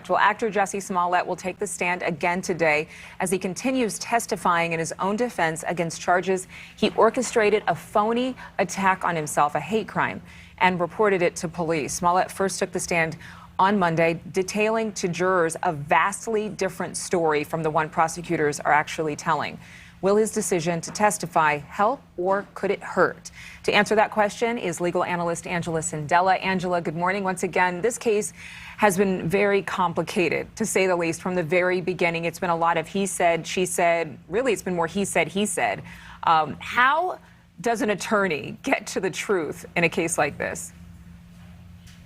Well, actor Jussie Smollett will take the stand again today as he continues testifying in his own defense against charges he orchestrated a phony attack on himself, a hate crime, and reported it to police. Smollett first took the stand on Monday, detailing to jurors a vastly different story from the one prosecutors are actually telling. Will his decision to testify help or could it hurt? To answer that question is legal analyst Angela Cenedella. Angela, good morning. Once again, this case has been very complicated, to say the least, from the very beginning. It's been a lot of he said, she said. Really, it's been more he said, he said. How does an attorney get to the truth in a case like this?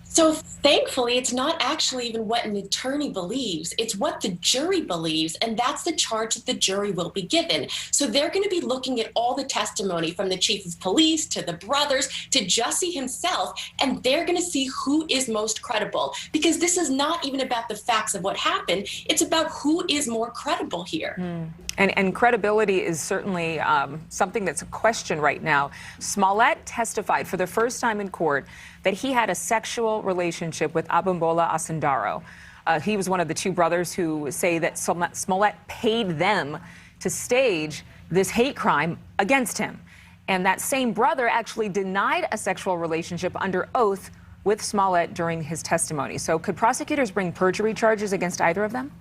So thankfully, it's not actually even what an attorney believes. It's what the jury believes, and that's the charge that the jury will be given. So they're going to be looking at all the testimony from the chief of police to the brothers to Jussie himself, and they're going to see who is most credible. Because this is not even about the facts of what happened. It's about who is more credible here. And credibility is certainly something that's a question right now. Smollett testified for the first time in court that he had a sexual relationship with Abimbola Asundaro. He was one of the two brothers who say that Smollett paid them to stage this hate crime against him. And that same brother actually denied a sexual relationship under oath with Smollett during his testimony. So could prosecutors bring perjury charges against either of them?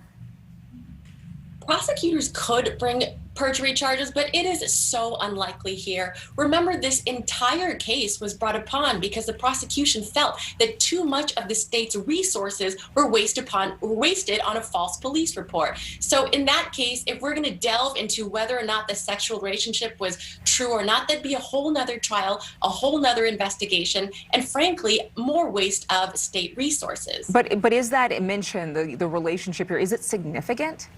Prosecutors could bring perjury charges, but it is so unlikely here. Remember, this entire case was brought upon because the prosecution felt that too much of the state's resources were wasted on a false police report. So in that case, if we're going to delve into whether or not the sexual relationship was true or not, that'd be a whole nother trial, a whole nother investigation, and frankly, more waste of state resources. But is that mentioned, the relationship here, is it significant?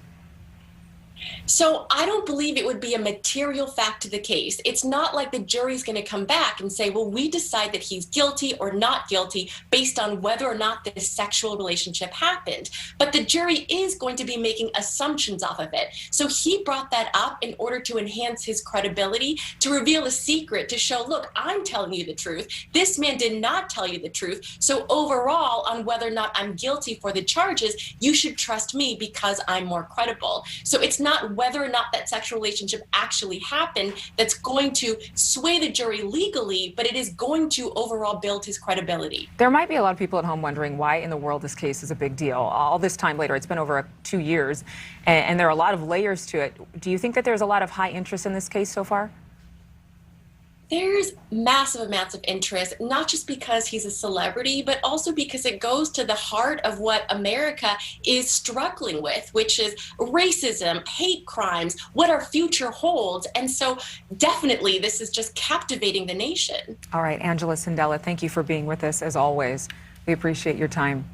So I don't believe it would be a material fact to the case. It's not like the jury's going to come back and say, well, we decide that he's guilty or not guilty based on whether or not this sexual relationship happened. But the jury is going to be making assumptions off of it. So he brought that up in order to enhance his credibility, to reveal a secret, to show, look, I'm telling you the truth. This man did not tell you the truth. So overall, on whether or not I'm guilty for the charges, you should trust me because I'm more credible. So it's not whether or not that sexual relationship actually happened that's going to sway the jury legally, but it is going to overall build his credibility. There might be a lot of people at home wondering why in the world this case is a big deal. All this time later, it's been over 2 years, and there are a lot of layers to it. Do you think that there's a lot of high interest in this case so far? There's massive amounts of interest, not just because he's a celebrity, but also because it goes to the heart of what America is struggling with, which is racism, hate crimes, what our future holds. And so definitely this is just captivating the nation. All right, Angela Cenedella, thank you for being with us as always. We appreciate your time.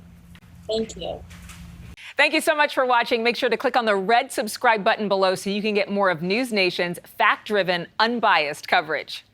Thank you. Thank you so much for watching. Make sure to click on the red subscribe button below so you can get more of NewsNation's fact-driven, unbiased coverage.